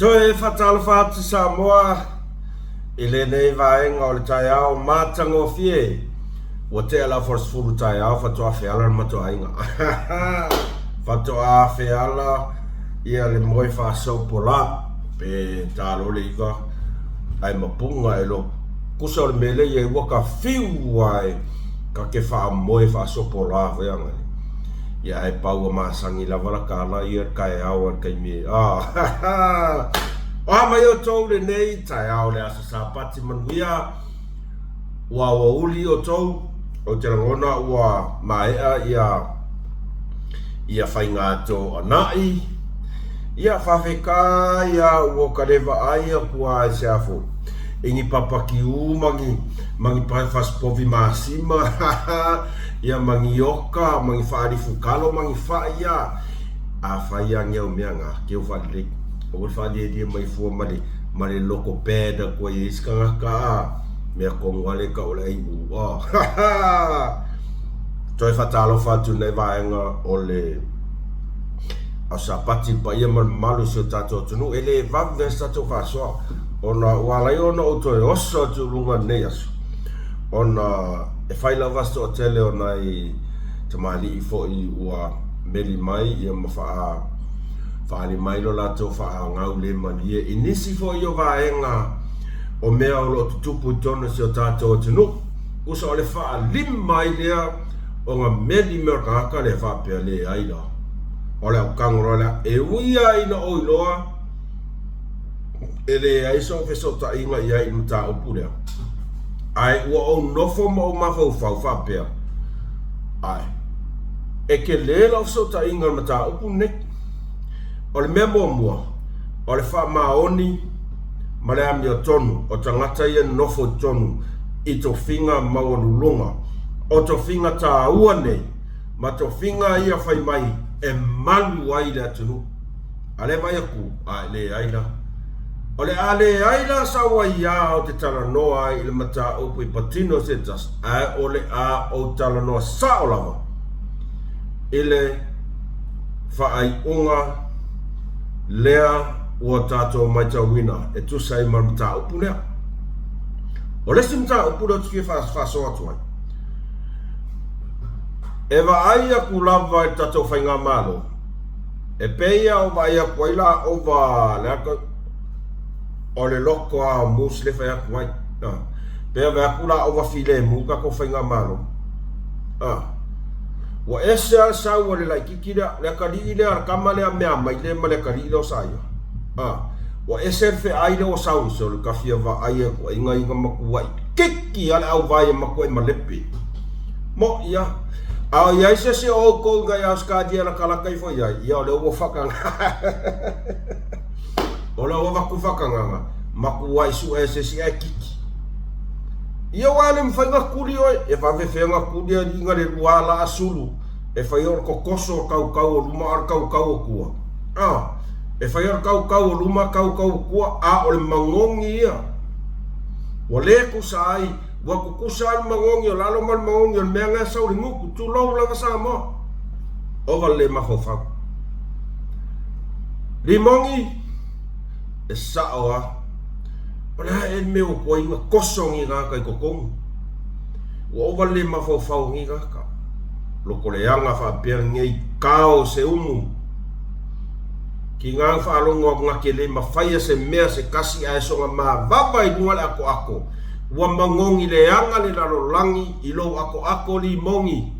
Toe fatala fatu Samoa ile nei vaenga o le tai au matango fie o te ala forsfuru tai au fatoa feala na matoa inga fatoa feala ia le moi fa sopola pe talo le iva ai mapunga elo kusa le mele ia waka fiu ai ka ke fa moi fa sopola veanga ia e pau masangi la wala kala ia kai au kai mi mai o tau le nei tai au le asa sapati manuia ua uli o tau o te rangona ua maea ia whainga to anai ia whawheka ia ua karewa aia kua e seafo ingi papaki mangi pai faspovi masima ia mangi oka mangi whaarifu kalo mangi whaia a whaia ngiau meanga keu whaare o whaare dia mai fua mare loko pēda kua i iskanga ka mea kongwale ka o lei toi whatalo whatu nei vaenga o le a sapati pa ia malu si o tato tunu ele vave tato whasoa ona walai ona o toi oso tu lunga nei aso ona e whaila vasto o tele ona i te mali i fo i ua meli mai ia mawha whaali mai lo lato wha ngau le mani e nisi fo i o vaenga o mea o lo tutupu tonu si o tato tunu usa o le wha lima i lea o ngā meli mea kaka le wha pia le aila o le au kangoro lea e uia ina o iloa e le aiso feso ta inga ia i mta o pulea ai ua o nofo ma o mawhau wha pia ai e ke le lau so ta inga mta o pune o le mea mua o le wha maoni ma le ami o tonu o tangata ia nofo tonu i to finga mawanulunga o to finga ta ua nei ma to finga ia whai mai e malu aila tunu ale vai aku a le aila o le ale aila sawa ia o te tala noa i le mata upu i patino se tas a o le a o tala noa sa o lava i le whaai unga lea ua tātou mai tauina e tusai ma mata upu lea o lesi mta upu lea tuki whasoa tuai e wa aia ku lava e tātou whainga malo e peia o wa aia kuaila o wa leaka o le loko a mus le whai aku ai pea wa aku la o wa file muka ko whainga malo wa ese a sau o le laikikira le kari ile a kama le a mea mai le ma le kari ile o saia wa ese fe aile o sau so le kafia wa aia ko inga maku wai kiki ale au vai maku e malepi mo ia au ia se o ko ga ya ska dia la kala kai fo ia ia le o fakanga o le o vaku fakanga maku wai su ese si ai kiki ia wale mfanga kuri oi e fa ve fenga kuri a ringa le wala asulu e fa yor kokoso kau luma ar kau kua e fa yor kau luma kau kua a o le mangongi ia wale ku sai wa ku kusal mangongi o lalo mal mangongi o menga sa o nguku tu lo la sa mo o vale ma fofa limongi e sa oa Ola e meu ko inga kosongi ga kai kokong. Wa vale ma fo fa ngi ga ka. Lo ko le anga fa pe ngi kao se umu. Ki nga fa lo nga ke le ma fa se mea se kasi a so ma va vai nual ako. Wa mangongi le anga le lo langi i lo ako li mongi.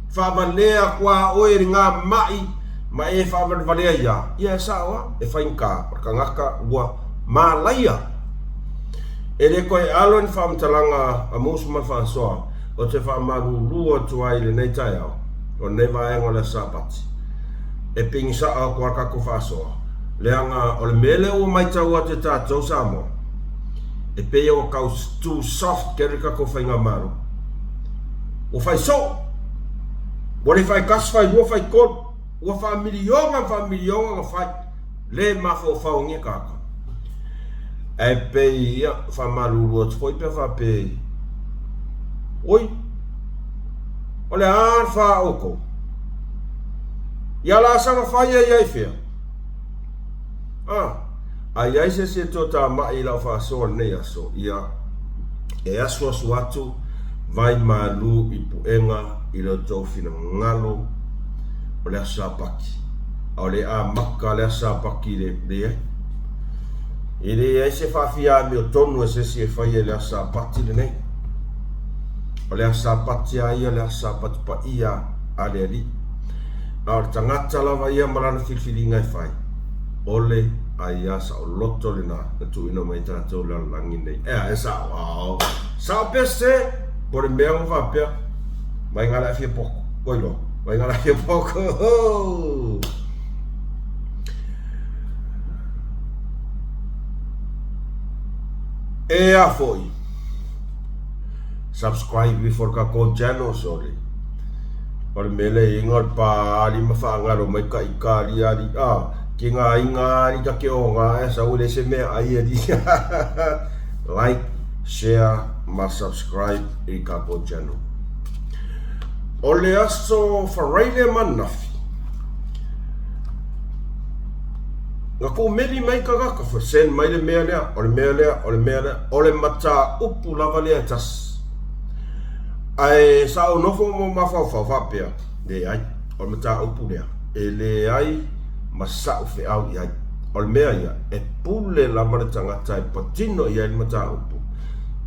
Fa valea kwa o e nga mai ma e fa valea ya. Ya sa wa e fa inka ka ngaka wa malaya. Ele koe alon whamtalanga a mūsuma whansoa o te whamarurua tuai le nei tai au o nei vaenga le sapati. E pingsa au kua kako whasoa. Leanga o le mele o mai tau a te tātou Samoa. E pea o kau too soft kere kako whainga maru. O whai so. Wale whai kas whai ua whai kon. Ua wha milionga nga whai. Le mafo whaungi kaka. E pe ia whamaruru atu foi pe whape. Oi. Ole aan wha oko. Ia la sanga whaia iai whea. ai ai se to ta mai la fa so nei aso ia e aso atu vai malu i puenga i lo tau fina ngalo o le asapaki o le a maka le asapaki le e le ai se fafia mi o tonu e se si e fai le asapati le nei o le asapati a ia le asapati pa ia a le ali na o le tangata lava ia marana filfilinga e fai o le ai asa o loto le na tu ino mai tatou la langi nei e sa wow sa pese por le mea mo fapea mai ngala fia poko oilo mai ngala fia poko e a foi subscribe before ka ko channel sorry por mele ingol pa ali mafanga mai ka ikari ali ki ngā inga ni ka ke o ngā sa ule se mea ai di like share ma subscribe i ka ko channel o le aso whareile manafi ngā ko meri mai ka kaka sen mai le mea lea o le mea lea o le mea lea o le mata upu lava lea tas ai sa o nofo mo mawhawhau whapea le ai o le mata upu lea e le ai masa o fe au ia o le mea ia e pule la mara tangata e patino ia i mata upu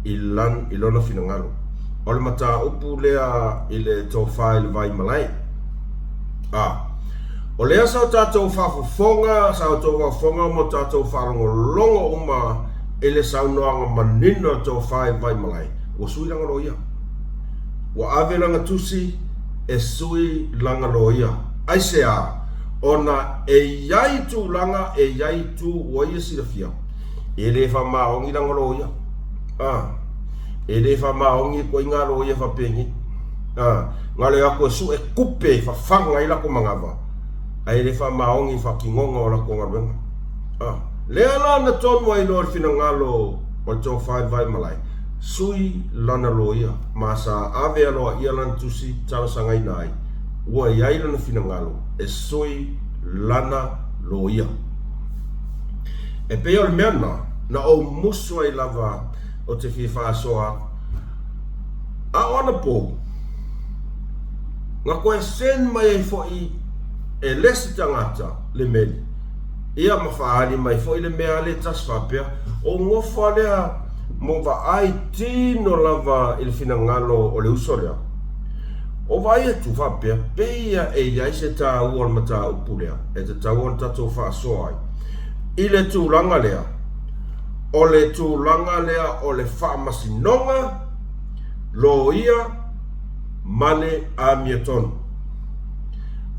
i lona fina ngalo o le mata upu lea i le tō whae le vai malai o lea sao tātou whafofonga sao tō whafonga mo tātou wharongo longo uma i le sao noanga manino tō whae vai malai o sui langa lo ia o ave langa tusi e sui langa lo ia ai se ona e iai tu langa e iai tu oia sila fia e le fa maongi langa lo ia e le fa maongi ko inga lo ia fa pengi ngale ako su e kupe fa fanga ila ko mangava ai le fa maongi fa kingonga ola ko ngabenga le ala na ton mo ino fina ngalo o to fa vai malai sui lana lo ia masa ave alo ia lan tusi tala sangai nai ua iai lana fina ngalo e soi lana loia e pea o le mea na o musu ai lava o te whiwhaasoa a ona po ngā koe sen mai ai foi e lesi tangata le meli ia mawhaari mai foi le mea le taswhapea o ngofa lea mo va ai tino lava i le fina ngalo o le usorea o vai e tu whapea, peia e iai se tā ua le mata upu lea, e te tā ua le tatou whaasoa ai. I le tūlanga lea, o le tūlanga lea o le whaamasinonga, lo ia, mane a mia tonu.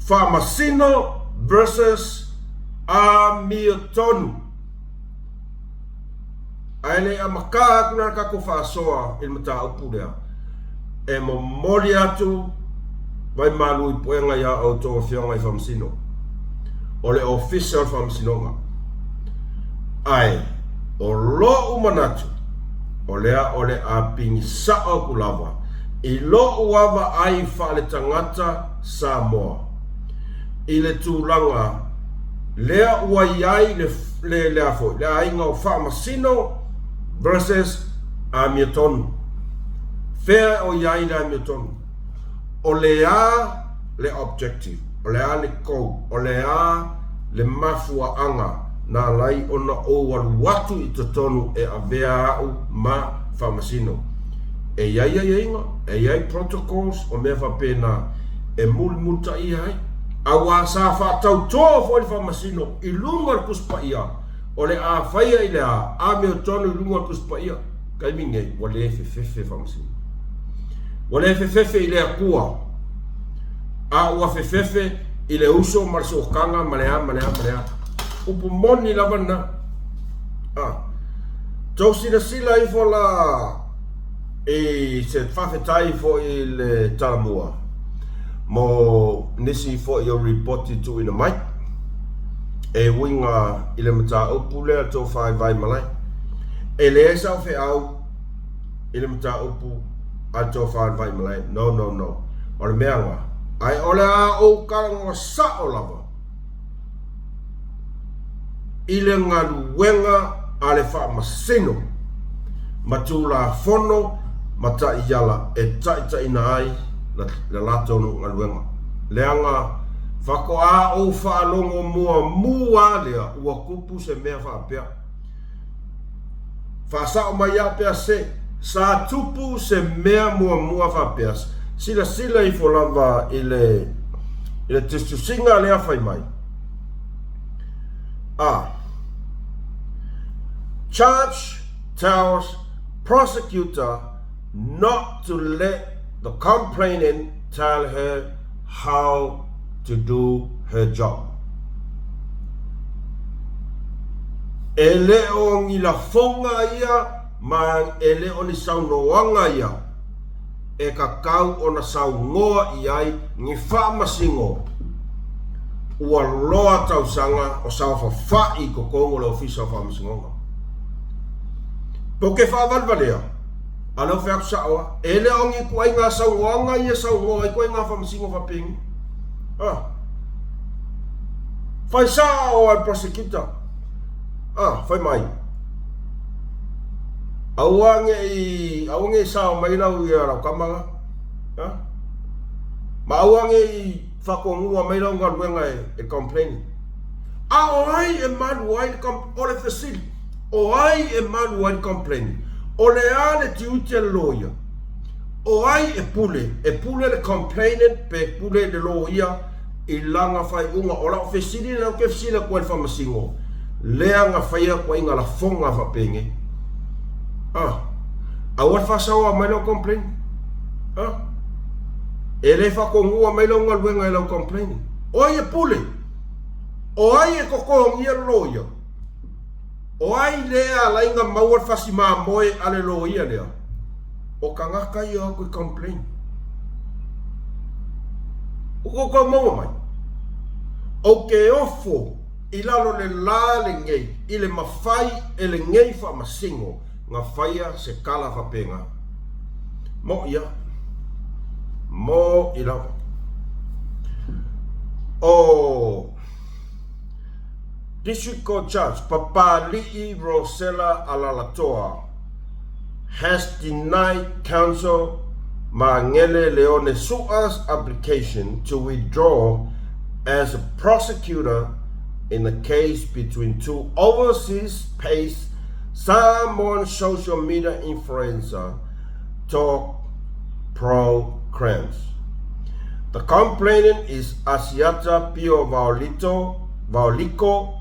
Whaamasino versus a mia tonu. Ai le a makaa kuna kako whaasoa i le mata upu lea. E mo mori atu vai malu i poenga ia au tō whionga i whamasino. O le official whamasinonga. Ai, o lo umanatu, o lea o le a pingi sao kulawa, i lo uawa ai whaale tangata Samoa. I le tūlanga, lea ua iai le lea fo, lea inga o whamasino versus a mia tonu. Fea o iai la mia tonu. O lea le objective, o lea le kou, o lea le mafua anga, na lai ona o waru watu i te tonu e avea au ma whamasino. E iai inga, e iai protocols o mea whapena e mulmuta i hai. Awa sa whatau toa fo i whamasino i lunga kuspa ia. O le a whaia i lea, a mea tonu i lunga kuspa ia. Kai minge, wa le fefe whamasino. Wale fefefe i le akua. A ua fefefe i le uso marso kanga manea. Upu moni lava na. Tau sila i fo la e se whawhetai fo i le talamua. Mo nisi fo i o reporti tu ina mai. E winga i le mata upu lea tau whai vai malai. E le esa o fe au i le mata upu a tō whaar vai malai, no. O le meanga, ai ole a o karanga sa o lava. i le galuega a le faamasino ma tulafono ma taʻiala e taʻitaʻina ai le latou galuega leaga fakoā ou faalogo muamua lea ua kupu se mea faapea faasao mai ia pea se sa tupu se mea muamua faapea silasila i folava i le tustusiga lea fai mai Judge tells prosecutor not to let the complainant tell her how to do her job. Ele o ngila fonga ia, ma ele o ni saunoanga ia, e ka kau o na saungoa iai ngi whaamasingo. Ua loa tausanga o sauwhawhai ko kongo le ofisa whaamasingonga. Poke whaawalwalea, alo whiaku saoa, ele o ngi kuai ngā saungoanga ia saungoa i kuai ngā whaamasingo whapingi. Fai sao al prosecutor. Fai mai. Awange sao mai lau ia rau kamanga. Ma awange i whakongua mai lau ngaruenga e complain. O ai e manu ai o le facility. O ai e manu ai complain. O le ale ti uti lawyer. O ai e pule le complainant pe pule le lawyer i langa fai unga o la facility na ke facility ko el famasingo. Lea nga whaia kwa inga la fonga whapenge. Awat whasawa mai lau complain. E le whakongua mai lau ngaluenga i lau complain. O ai e pule. O ai e kokong ia loia. O ai lea la inga mauat whasima moe ale loia lea. O ka ngaka ia koe complain. O koko maua mai. O ke ofo i lalo le la le ngei, i le mawhai e le ngei whaamasingo, ngā whaia se kala whapenga. Mo ia, mo i lau. O District Court Judge Papali'i Rosella Alalatoa has denied counsel Mangele Leone Su'a's application to withdraw as a prosecutor in a case between two overseas based Samoan social media influencer Talk Pro Crimes. The complainant is Asiata Pio Vaulico,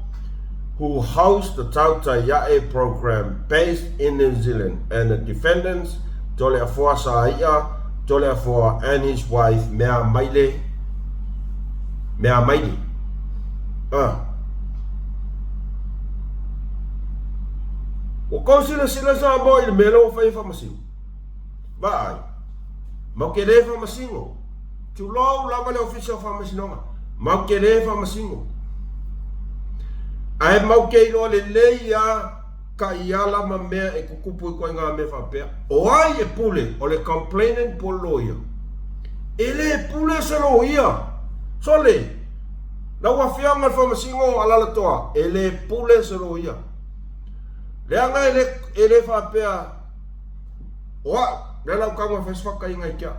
who hosts the Tauta Yae program based in New Zealand, and the defendants Toleafua Saia, Toleafua and his wife Mea Maile. O kau sila sa mo il melo fai whamasingo. Vai. Mau ke le whamasingo. Tulau lava le official whamasinonga. Mau ke le whamasingo. Ai mau ke ilo le leia ka iala ma mea e kukupu i koe ngā me whapea. O ai e pule o le complainant po lawyer. Ele e pule se lawyer. Sole. Na ua whianga whamasingo alala toa. Ele e pule se lawyer. Leanga ele whapea. Oa. Lela ukanga wheswaka i ngai kia.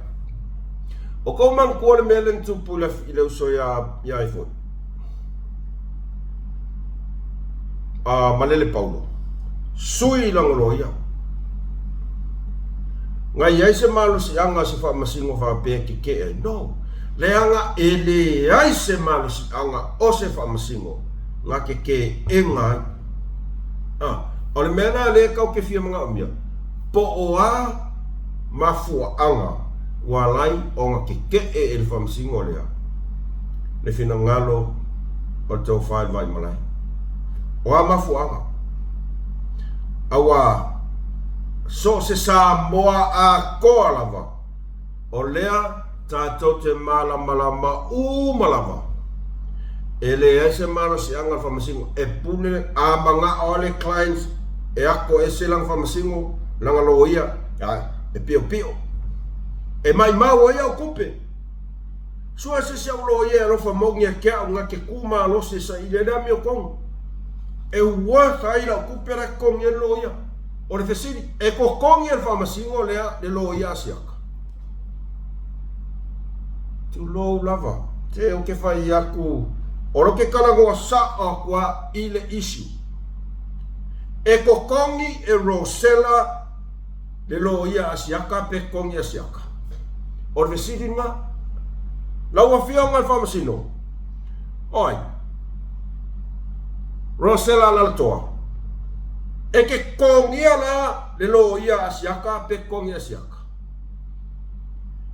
O kou man kuore melen tupu i leo so ya iPhone. Malele Paulo. Sui langolo ia. Ngai iai se malu si anga si whamasingo whapea ki ke no. Leanga ele ai se malu si anga o se whamasingo. Nga ke ngai. O le mena le kau ke fia mga umia. Po oa mafua anga walai o nga ke e le whamasingo lea. Le fina ngalo o tau whai vai malai. Oa mafua anga. Awa so se sa moa a koa lava. O lea tātou te malama malava. Ele e se maro si anga whamasingo e pune a manga o le clients e ako e se lang whamasingo langa lo ia e pio. E mai mau ia o kupe. Sua se se lo ia lo whamongi a kia o nga ke kuma lo se sa i le rami o kongo. e ua kai la kupe ra kongi e loia. O le fesiri, e ko kongi e whamasingo lea le loia asiaka. Tu lo lava, te o ke whai aku, oro ke kalangoa saa kua i le isi. E ko kongi e Rosella le loia asiaka pe kongi asiaka. O le fesiri nga, laua fia ngai whamasino. Oi, Rosella lalatoa. E ke kongia la le loia asiaka pe kongi asiaka.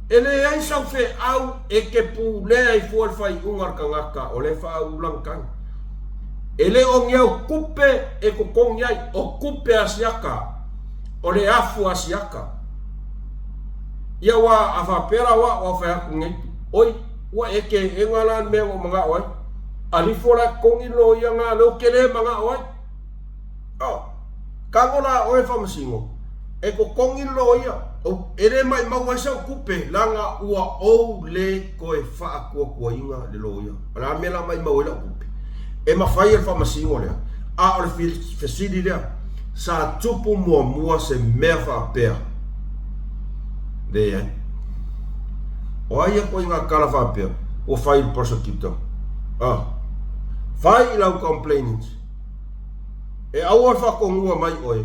E le ai sau fe au e ke pulea i fual fai ungar kangaka o le fa ulang kang. E le o ngiau kupe e ko kongiai o kupe asiaka o le afu asiaka. Ia wa awhapera wa o whaiaku ngai. Oi, wa e ke engalan mea o mga oi. Alifora kongi loia ngā leo kele mga oi. Oh, kangola oe whamasingo. E ko kongi loia. O ere mai maua sau kupe langa ua ou le koe whaakua kua inga le loia. Ala mela mai maua la kupe. E mawhai e whamasingo lea. A ole fesiri lea. Sa tupu mua mua se mea whaapea. Dea. O aia ko inga kala whaapea. O whai prosecutor. Whai ilau complainants. E aua whakongua mai oe.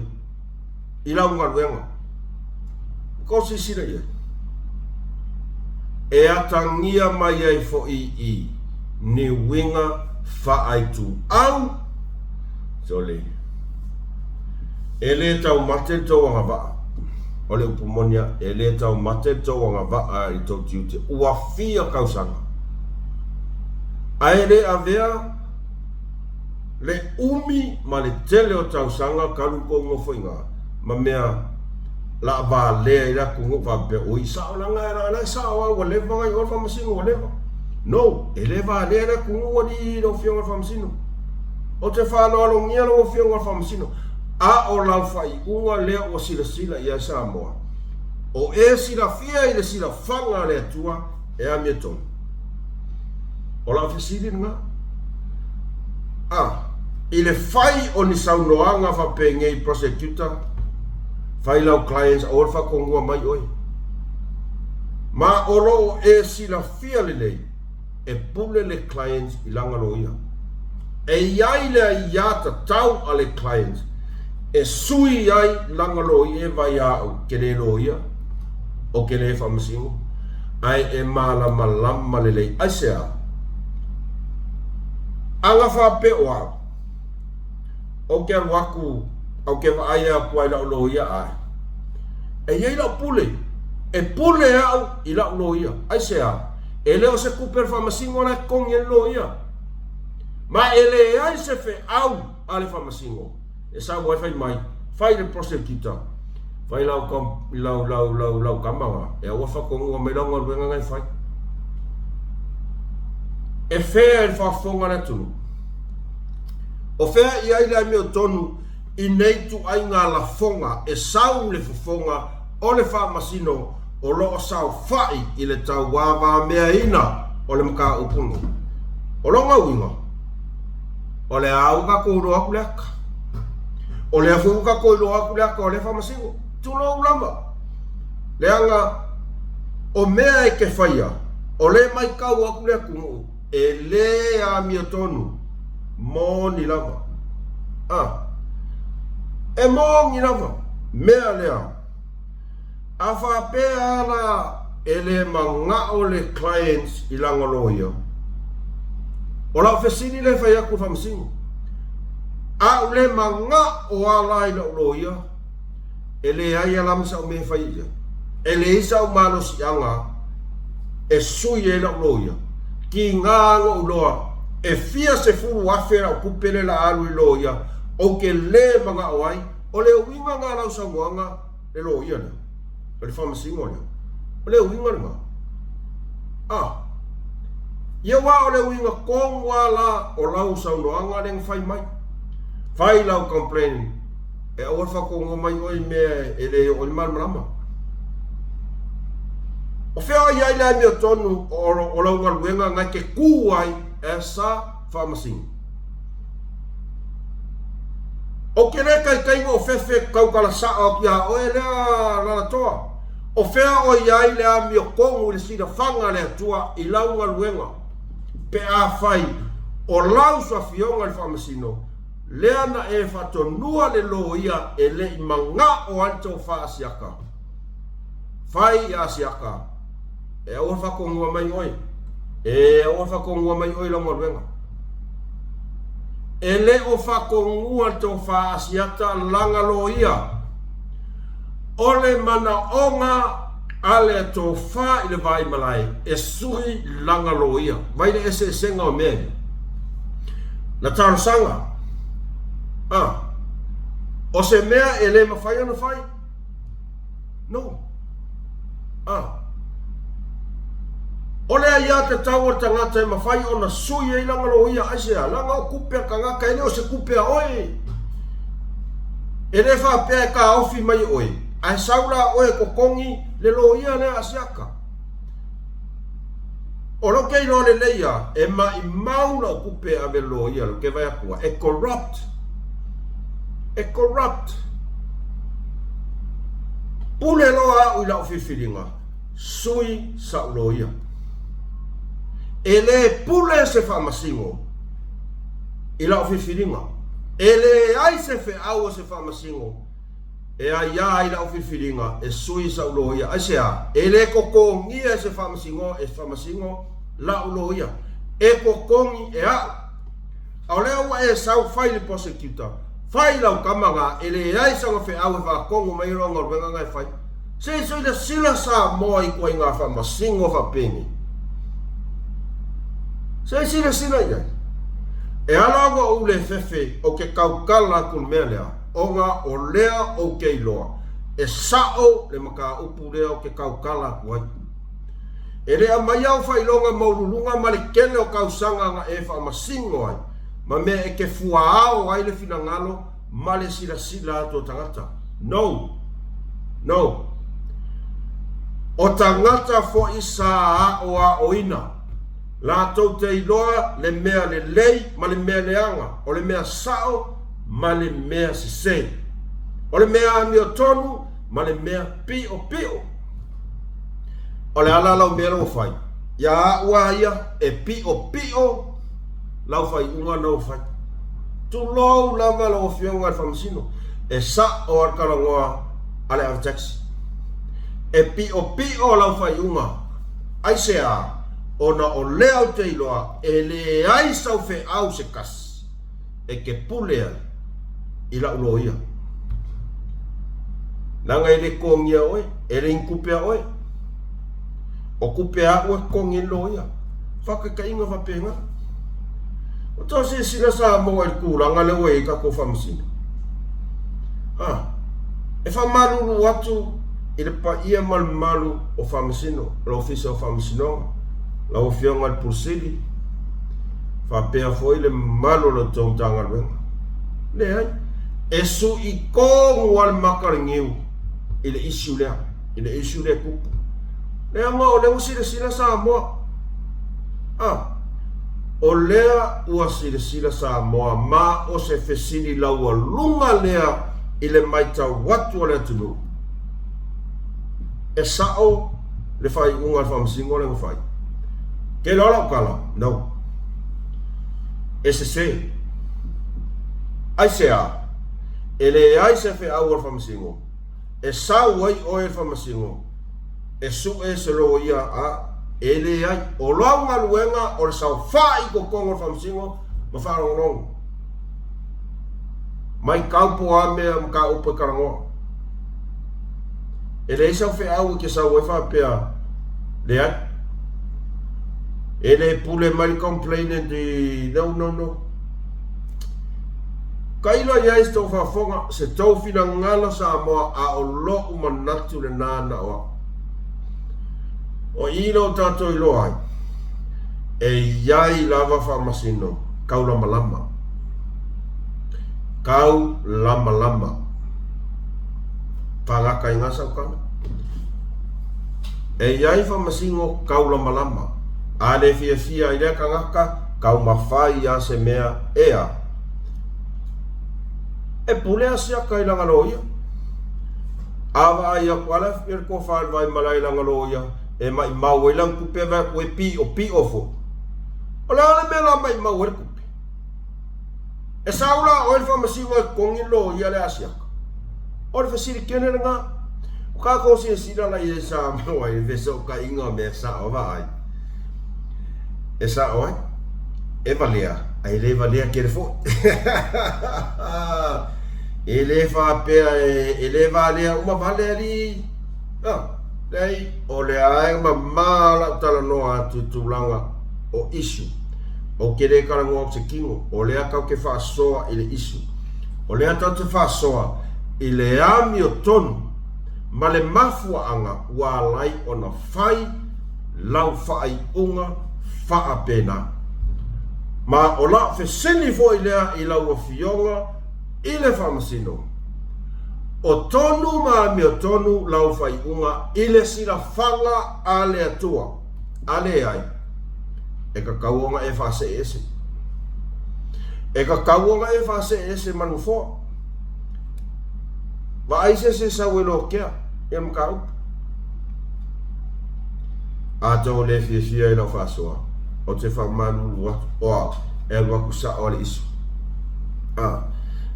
Ilau ngaruenga. Ko si sira ia. E atangia mai ai fo i ni winga whaaitu au. Sole. E le tau mate tau anga waa. O le upumonia, e le tau mate tau anga waa i tau tiute. Ua fia kausanga. Ai le avea le umi ma le tele o tau sanga kalu ko ngofo inga. Ma mea la va le ira kungo va be o isa o langa era sa o le va ngai o fa masino o le va. No, ele va le ira kungo di do fio o fa masino. O te fa no lo ngia lo fio o fa masino. A o la fai unga le o sila ia sa moa. O e sila fia i le sila fanga le tua e a mieton. O la fesiri nga. Ile fai o ni saunoanga fa pengei prosecutor. Fai lau clients o fa kongua mai oi. Ma oro e sila fia le lei. E pule le clients ilanga loia. E iai le iata tau a le clients. E sui ai langa loia e vai au kele loia. O kele whamasingo. Ai e malama lama le lei. Ai sea. Anga wha pe o au. O ke waku. Au ke aia kuai lau loia ai. E iei lau pule. E pule au i lau loia. Ai sea. E leo se kuper whamasingo la kongi e loia. Ma e le ai se fe au ale whamasingo. E sa wai fai mai. Fai le prosecutor. Fai lau kamanga. E awa whakonga me lau ngaruenga ngai fai. E fea e whafonga na tunu. O fea i ai lai meo tonu. I nei tu ai ngā la fonga e sau le fonga o le whamasino o loo sau whai i le tau wāwā mea ina o le maka upungo. O longa winga. O le au ka kouro aku leaka. O le afu ka kouro aku leaka o le whamasino. Tulo ulamba. Le anga o mea e ke whaia. O le mai kau aku leaka e le a mia tonu. Mō ni lava. E mōngi lava, mea lea. A whapea la e le mga o le clients i langa loia. O la fesini le whai aku whamsingo. A le mga o ala i la loia. E le ai alamsa o me whai ia. E le isa o malo si anga. E sui e la loia. Ki ngā ngo loa. E fia se furu wafera o kupele la alu i loia. O ke le mga oai, o le winga ngā lau sangoanga, le lo ia lea. O le whamasingo lea. O le winga nga. Ia wā o le winga kongwa la o lau sangoanga le ngwhai mai. Whai lau complain. E awa whakongo mai oi mea e le o le malmarama. O whea iai lea mea tonu o lau ngaruenga ngai ke kuai e sa whamasingo. O kere kai o fefe kau kala sa o kia o e lea lala toa. O fea o iai lea mi o kongu le sida fanga lea tua I launga luenga. Pe a fai o lau sa fionga le whamasino. Lea na e whatonua le lo ia e le I manga o anto wha asiaka. Fai asiaka. E aua whakongua mai oi. E aua whakongua mai oi launga luenga. E le o whakongua tō whaasiata langa lo ia. O le mana onga ale tō wha I le vai malai. E suri langa lo ia. Vai le ese senga o mea. Na tarasanga. O se mea e le mawhai ana whai? No. O lea ia te tau o tangata e mawhai o na sui e langa lo ia aisea. Langa o kupea ka ngaka e leo se kupea oi. E le whapea e ka ofi mai oi. Ai saura oe kokongi le lo ia lea asiaka. O lo kei lo le leia e mai mauna o kupea ave lo ia lo ke vai akua. E corrupt. E corrupt. Pule loa ui lau whiwhiringa. Sui sa lo ia. E le pule se whamasingo I lau whiwhiringa. E le ai se wheau se whamasingo. E a ia I lau whiwhiringa e sui sa ulo ia. Aisea, e le kokongi e se whamasingo e whamasingo la ulo ia. E kokongi e a. Au leo wa e sau whai le prosecutor. Whai lau kamanga e le ai sa ngā wheau e whakongo mai ronga ruenga ngai whai. Se soi le sila sa moa I koe ngā whamasingo whapengi. Se sila ia. E alaga o le fefe o ke kaukala kun mea lea. O ngā o lea o ke iloa. E sao le maka upu lea o ke kaukala kuai. E rea mai au whailonga maurulunga ma le kele o kausanga ngā e whamasingo ai. Ma mea e ke fuaao ai le finangalo ma le sila ato tangata. No. O tangata fo isa a o a oina. La tau te iloa le mea le lei ma le mea leanga. O le mea sao ma le mea sisei. O le mea amio tonu ma le mea pio. O le ala lau mea lau fai. Ia a ua ia e pio lau fai unga nau fai. Tu lou lava lau fionga al whamasino. E sa o arkarangoa ale av taxi. E pio lau fai unga. Aisea. Ona o leo te iloa, e le ai sau fe au se kas, e ke pulea I la ulo ia. Nanga e le kongia oe, e le inkupea oe. O kupea oe kongi lo ia. Whaka ka inga whapenga. O tau se sina sa moa I kūranga le oe I ka ko whamasina. E whamaruru atu, I le pa ia malu o whamasino, la ofisa o whamasinonga. La ofionga al pusili. Whapea foi le malo lo tong tanga luenga. Le ai. E su I kongu al makaringiu. I le isu lea. I le isu lea kupu. Le anga o leo sila sa moa. O lea ua sila sa moa. Ma o se fesini laua lunga lea. I le maita watu o lea tunu. E sao le fai unga al whamasingo le ngafai. Ke lola kala? No. Ese se. Aisea. Ele aise fe au al whamasingo. E sau ai o el whamasingo. E su e se lo ia a. Ele ai. O launga luenga o le sau whai ko kongo al whamasingo. Ma wharongong. Mai kaupo a mea mka upe karangoa. Ele sau fe au ke sau e whapea. Le ai. Ele pule mai complainant di no. Kaila ia isto whafonga se tau fina ngala sa moa a o lo umanatu le nana oa. O ilo tato ilo ai. E iai lava whamasino. Kau lama. Whangaka inga saukana. E iai whamasingo kau lama. Ale fia ira kangaka kau mawhai a se mea ea. e pule asia kai langa loia ava ia kwala fir ko fa vai malai langa loia e mai mau e lang kupe va ko pi o fo ola le mela mai mau e kupe e saula o el famasi wa kongi lo ia le asia o le fasiri kene nga ka ko si sira la ia sa mo ai veso ka inga me sa o vai e sa o e valia ai le valia que fo ele fa pe ele valia uma vale ali lei o le ai ma mala tala no atu tulanga o isu o kere kala ngo se kingo o le aka ke fa soa ile isu o le ata te fa soa ile ami o tonu ma le mafua anga wa lai ona fai lau fai unga fa apena ma o la fe seni fo ilea i lau fionga i le whamasino o tonu ma mi o tonu lau fai unga i le sira whanga a le atua a le ai e ka kauonga e whase ese e ka kauonga e whase ese manu fo wa aise se sa welo kia e mkau a tau le fia i lau whasoa o te whamanu o e waku sa o le isu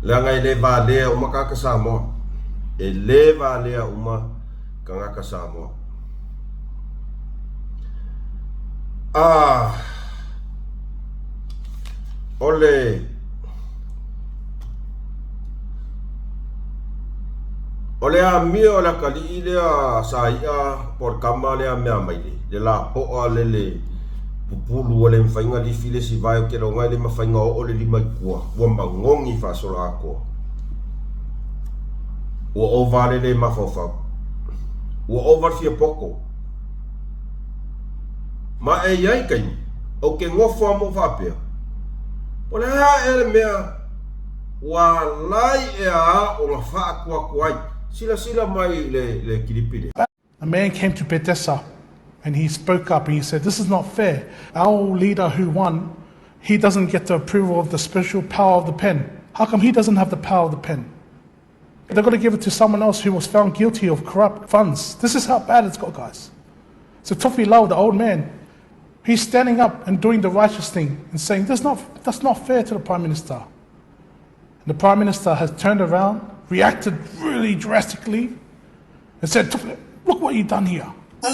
langa i le valea uma kaka Samoa e le valea uma kangaka Samoa ole a mia o la kali lea sa ia por kama lea mea maile le la po a lele pupulu o le mwhainga li file si vai o ke ronga le mawhainga o le lima i kua ua mangongi whasola a kua ua o vale le mawhawhau ua o varfia poko ma e iai kai o ke ngofo amo whapea o le hea e le mea ua lai e a o ngā wha kua kuai sila mai le kiripire. A man came to Bethesda and he spoke up and he said, this is not fair. Our leader who won, he doesn't get the approval of the special power of the pen. How come he doesn't have the power of the pen? They've got to give it to someone else who was found guilty of corrupt funds. This is how bad it's got, guys. So Tofi Lau, the old man, he's standing up and doing the righteous thing and saying, that's not fair to the Prime Minister. And the Prime Minister has turned around, reacted really drastically, and said, look what you've done here. The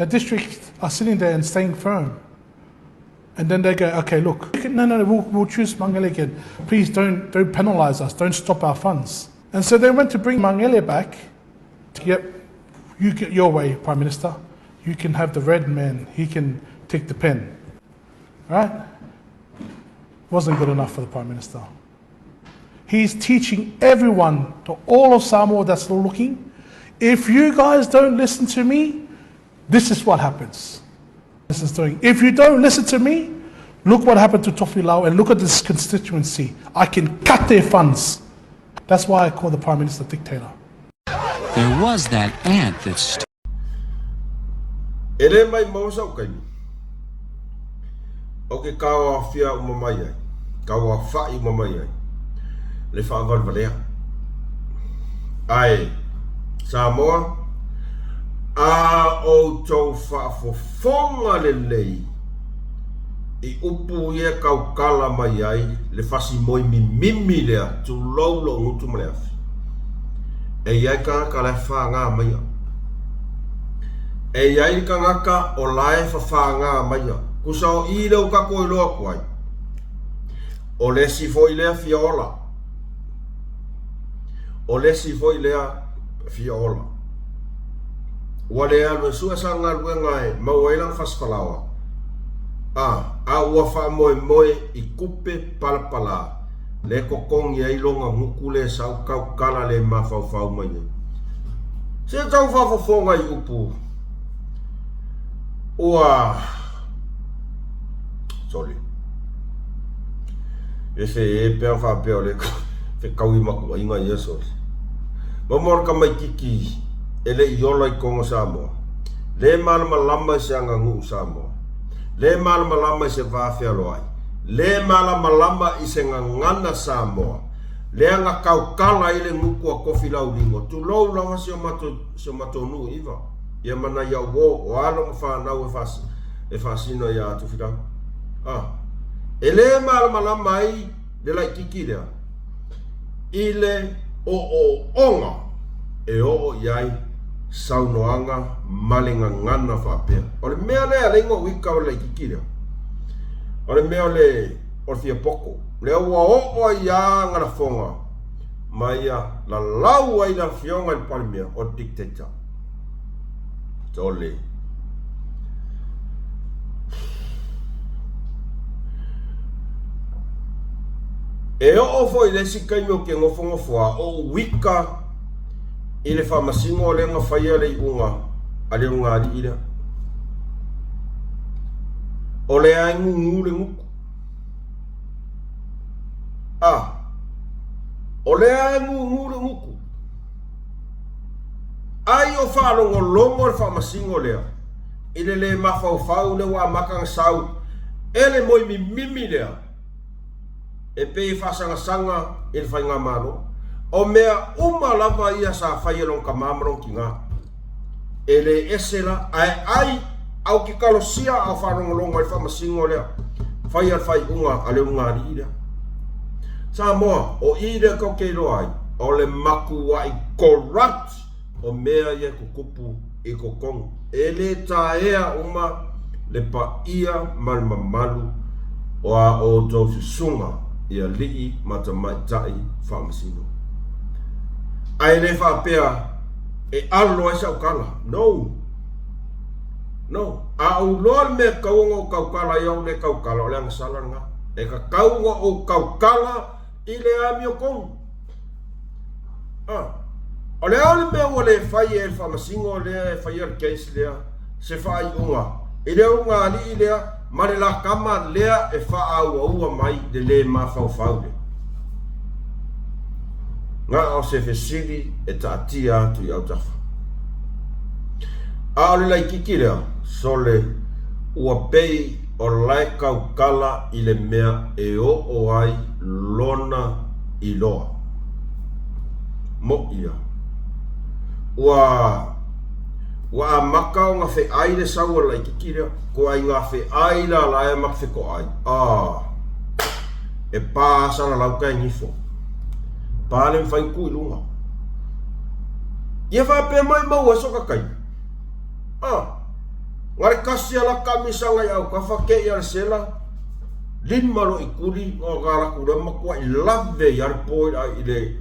district are sitting there and staying firm. And then they go, okay, look, no, we'll choose Mangele again. Please don't penalize us, don't stop our funds. And so they went to bring Mangele back. Yep, you get your way, Prime Minister. You can have the red man, he can take the pen. Right? Wasn't good enough for the Prime Minister. He's teaching everyone, to all of Samoa that's looking, if you guys don't listen to me, this is what happens. This is doing. If you don't listen to me, look what happened to Tofi Lau and look at this constituency. I can cut their funds. That's why I call the Prime Minister dictator. There was that ant that Ele mai mausa ukai. Oke kawa fia umamai ai. Kawa fai umamai ai. Le fa valvalea. Ai Samoa a o tau fa fofonga le lei. I upu ia kaukala mai ai le fasi moi mimi lea tu laulo ngutu maleafi. E iai ka le wha ngā maia. E iai ka ngaka o lae wha ngā maia. Kusa o i leo ka koe loa kuai. O lesi foi lea fiola. O lesi foi lea fiola. Wa lea lue sua sa ngā lue ngai mawailang fasfalawa. A ua wha moe I kupe palapala. Le kokongi ai longa nguku le sau kau kala le mawhau mai. Se tau whawhawhonga I upu. Ua. Sorry. E se e pēr whapeo le fe kaui maku inga ia sorry. Mamor ka mai kiki ele yola I kongo Samoa. Le malama lama se anga ngu Samoa. Le malama lama se vafia loai. Le malama lama I se ngana Samoa. Le anga kaukala ile nguku a kofi lau lingo. Tu lou langa se mato nu iwa. Ia mana ia wo o alo mwhanau e fasino ia tu whitau. Ele malama lama I le lai kiki lea. Ile o onga e o iai saunoanga malinga ngana whapea. O le mea lea leingo wika o le kikirea. O le mea le orfia poko. Le ua o ia ngana whonga. Maia la lau ai la fionga I palimea o dictator. Tole. E o foi le sikaimo ke ngofongo foa o wika I le whamasingo o le nga whaia le unga a le unga ari ira. O le aingu ngu le nguku. O le aingu ngu le nguku. Ai o whalongo longo le whamasingo lea. Ile le mawhau le wa makang sau. Ele moi mimi lea. E pei whasanga sanga I le whainga mano. O mea uma lava ia sa whaielong ka mamrong ki ngā. E le esela ai au ki kalosia au whanongolonga I whamasingo lea. Whaiar whai unga a le unga ri ira. Sa moa o ira kau keiro ai. O le maku wa I corrupt. O mea ia kukupu I kokong. E le taea uma le pa ia malmamalu o a o tausi sunga. Ia lii matamaitai whamasino. Ai le whapea e alo e sau kala. No. A au loa me kaunga o kaukala iau le kaukala o le angasalanga. E ka kaunga o kaukala I le ami o kong. O le au le mea o le whai e whamasingo le whai ar case lea se whai unga. I le unga ali lea ma le la kama lea e wha au ua mai de le ma whau le. Ngā o se whesiri e taatia atu I au tawha. A o le lai kiki lea, so le ua pei o lai kaukala I le mea e o ai lona I loa. Mo ia. Ua a maka o ngā whe ai le sau o lai kiki lea, ko ai ngā whe ai la lae mak whe ko ai. E pāsana lau kai ngifo. Pāle mwhai kui lunga. Ia whape mai mau e soka kai. Ngare kasi ala kamisanga iau, ka whake I sela. Limaro I kuri, o gara kura makua I lave I arpoi I le.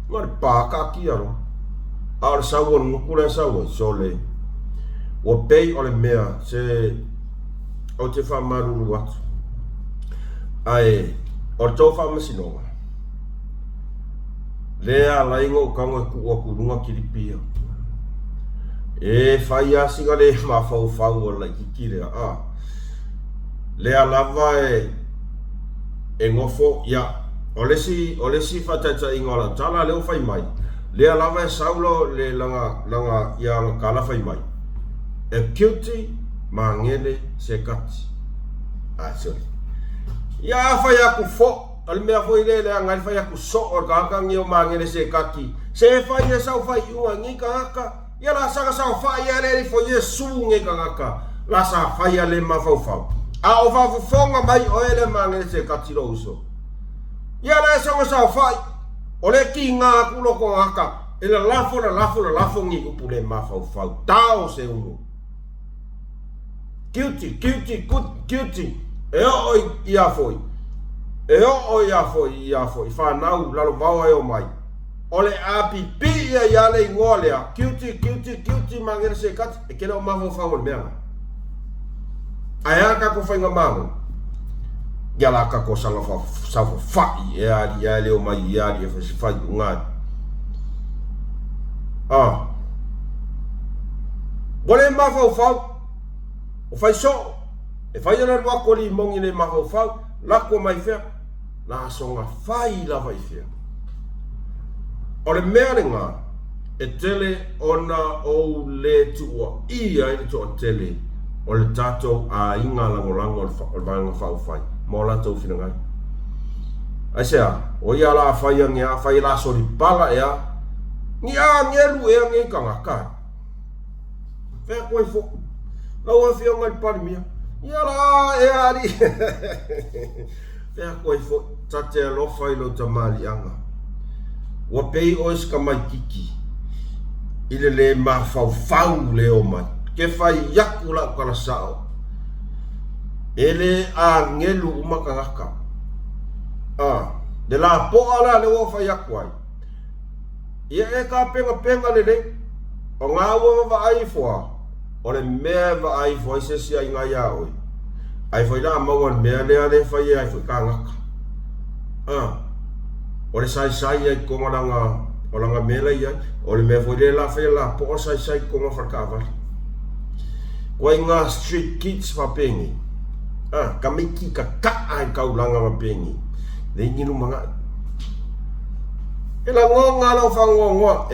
Ngare pāka ki aro. Ar sawa ngukura sawa, so le. O pei o le mea, se o te whamaruru watu. Ai, o tau whamasinonga. Lea laingo kanga kua kurunga kiripia. E whai asinga le mawhau o la kikirea. Lea lava e ngofo ia. O lesi whataita ingola tala leo whai mai. Lea lava e saulo le langa ia kala whai mai. E guilty ma ngele se kati. Sorry. Ia whai aku fo. Al mea foi le ngai fai aku so o kaka ngi o mangele se kaki. Se fai e sau fai ua ngi kaka. Ia la sanga sau fai e le foi e su ngi kaka. La sa fai le ma fau fau. A o fa fonga mai o ele mangele se kati lo uso. Ia la sanga sau fai. O le ki nga ku lo ko kaka. Ele lafo ngi upu le ma fau fau. Tao se unu. Guilty. E o ia foi. E o ia foi, whanau, lalo vaua e o mai. O le api pi ia le ingolea, guilty, mangere se kati, e kele o maho whau le meanga. Ai aka ko whainga maho. Ia la aka ko safa whai, e ari le o mai, e ari e whai ungari. Wale maho whau, o whai so, e whai ana wako li mongi le maho whau, lako mai whea, la songa whai la vai whea. O le mea le ngā, e tele ona o le tua ia i to tele o le tato a inga langolango o le vanga whauwhai mo la tau whina ngai ai sea o ia la whaia ngea whai la sori pala ea ngia ngelu ea ngai kangaka whea koe fo lau a whia ngai pari mia ia la ea ari whea koe fo tate alofa i lo tamali anga wa pei ois ka mai kiki ile le ma fau le o mai ke fai yaku la kala sao ele a ngelu umakangaka de la po ala le wo fai yaku ai ia e ka penga le o ngā ua wa ai foa o le mea wa ai foa i se si ai ngai a oi ai fai la maua le mea lea le fai ai fai ka ngaka o le sai ai konga o langa mela ia o le mea foi le la fai la po sai konga whakawari koi ngā street kids wapengi ka miki ka ai kaulanga wapengi le ngiru mga e la ngonga lau whangongoa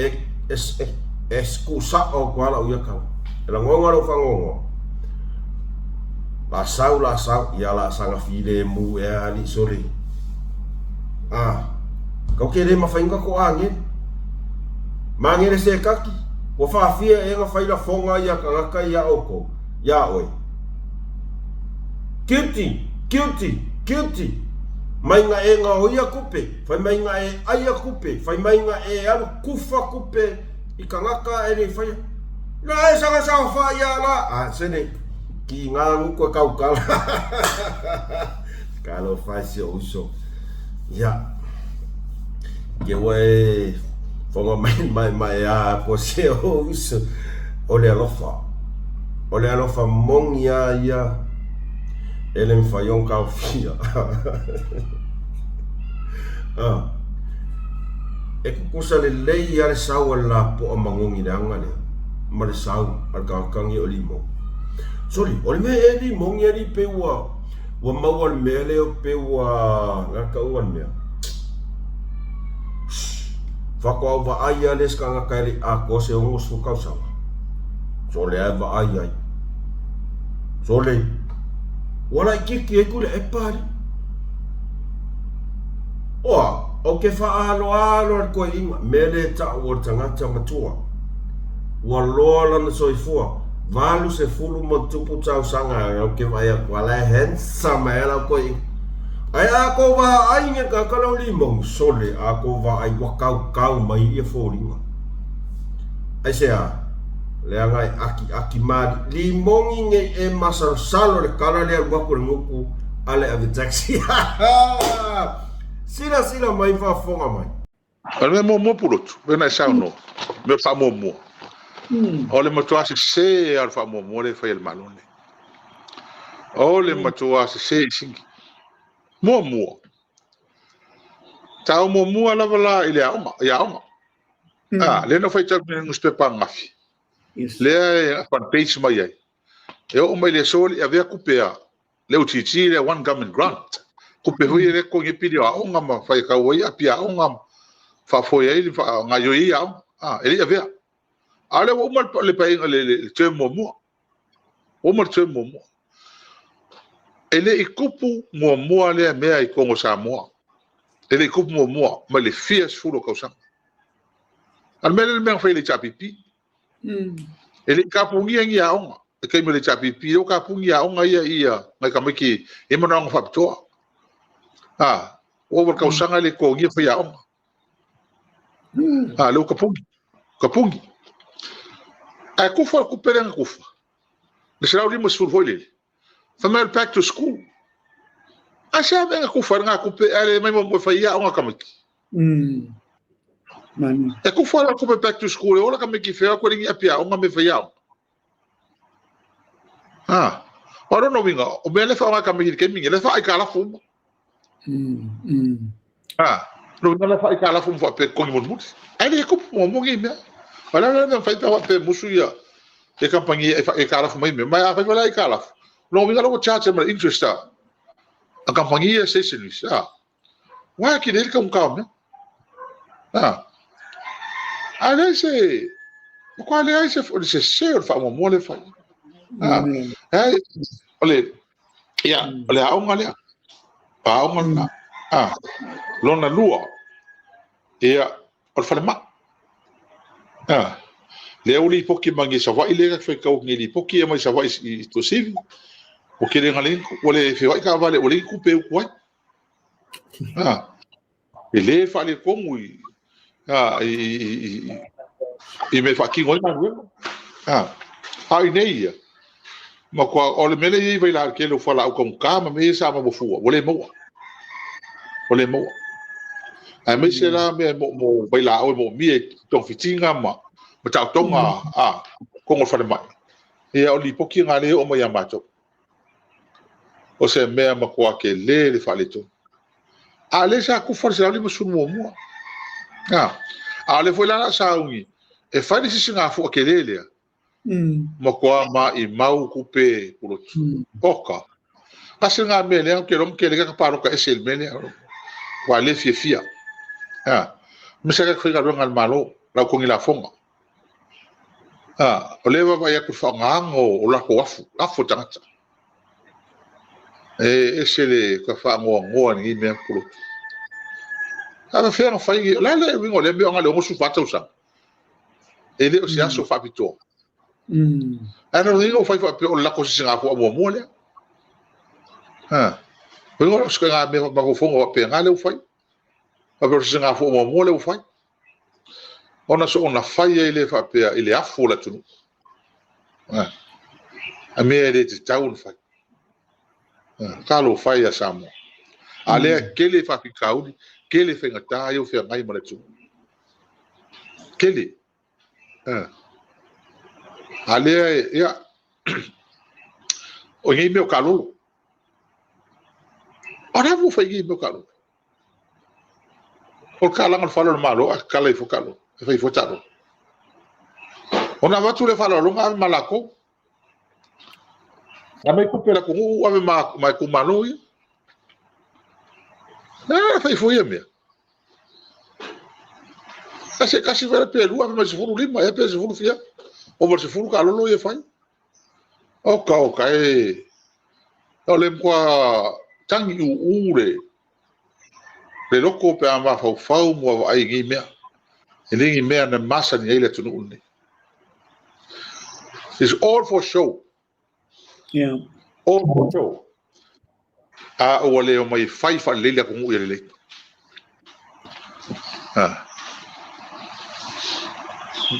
e skusa o kwa lau ia kau e la ngonga lau whangongoa la sau ia la sanga file mu e ali sore kau kere mawhainga ko angin mangere se kaki o whaafia e nga whaila whonga ia ka ngaka ia oko ia oi guilty mai nga e nga oia kupe whai mai nga e aia kupe whai mai nga e alu kufa kupe i ka ngaka e rei whaia na e sanga sao whaia la sene ki ngā nguko kaukala kalo whai se uso ia ke wai whonga mai ko se uso o le alofa mongi ia ele me whaion kau fia e kukusa le lei ale sau la po a mangongi le anga le ma le sau al kakangi o limo sori o le me e limongi ali pe ua maua le mea leo pe ua ngaka ua le mea whako au wa ai ale ska ngaka ele a ko se ongos fu kausawa so le ai wa ai so le wala kiki e kule e pari o ke whaalo al koe inga mele ta o tangata matua ua loa lana soifua valu se fulu mo tupu tau sanga o ke vai wala handsome e la koe inga ai a ko wa ai nge ka kalau limong sole a ko wa ai wa kau mai e fōringa ai sea le ngai aki mari limongi nge e masal salo le kala le waku le nguku ale ave taxi sila mai fa fonga mai ale mo pulotu vena sa no me fa mo ole mo toa se al fa mo le fa el malone ole mo toa se singi mo tau mo ala vala ile ya oma le no fa tsa no spe pa ngafi le fan page mai ai e o mai le soli avea kupea le utiti le one government grant kupe hui le ko ngi pidi a onga ma fa ka wai apia onga fa foi ai fa nga yo ia ele avea ale o mal le pai le temo o mal temo ele ikupu mo le mea I Kongo Samoa ele ikupu mo ma le fias fulo kausa al mele me fa le chapipi ele kapungi ngi aonga e kai me le chapipi o kapungi aonga ia mai kamiki e mana nga faptoa o ka usanga le ko ngi fa aonga le kapungi a kufa ku peren kufa le sraudi mo sul voile famel back to school a sa venga kufa nga ku pe ale mai mo fa aonga kamiki Man. E ku fala ku back to school ola ka me ki fea ko ringi apia o me fa yao ora no winga o me le fa ka me ki me le fa ai kala fu no le fa ai kala fu fa pe ko mo mut ai le ku mo ngi me wala le fa ta pe musu ya e kampangi e kala fu me mai a fa wala ai kala no winga lo cha cha me interest a kampangi e se sinis wa ki le ka me Ale se ko ale ai se se o fa mo le fa ai ole ya ole au ngale au ngale lona lua ia o fa ma le uli poki mangi sa vai le fa ka ngi li poki mai sa vai to sivi o ke le ngale o le fe vai ka vale o le ku pe ku ele fa le komui i me fa ki ngoi manu ai nei ma ko o le mele i vai la ke lo fa la o kon ka ma me sa ma bo fu o le mo ai me se la me mo vai la o mo mi tong fitinga ma ta tonga ko ngo fa le mai e o li poki ngale o mo ya macho o se me ma ko ke le fa le to ale sa ku forse la mo sun mo ale foi lá sa ungi e fa ni singa fu ke le mo ko ma i mau ku pe puro poka asinga me le ke rom ke le ka paro ka esel me le wa le fia me sa ka ga ronga malo la ko ngila fonga o le va ya ku fa ngango o la ko afu tanga e esele ka fa ngo ni me puro ava fera fai la wingo le mbionga le ngosu fata usa ele o sia so fa pito ana wingo fai fa o la ko singa ko mo le wingo o ska me ba ko fongo pe ngale o fai ba ko singa ko mo le o fai ona so ona fai ele fa pe ele afu la tunu a me ele te taun fai kalo fai ya samo ale kele fa pikaudi kele fenga ta yo fe ngai mala tu kele ale ya o ngi meu kalo ora vu fa ngi meu kalo o kala ngal falo malo kala ifo kalo fa ifo taro ona va tu le falo lunga malako na me kupela ko ave ma ku malo fa ifo yeme kasi vera pelu ave mas furu lima e pese furu fia o vol se furu ka lolo e fai oka e ole kwa tangi ure le loko pe ava fau mo ai ngi mea ele ngi mea na masa ni ele tunu unni it's all for show all for show o le o mai fai fa lele ko mu ele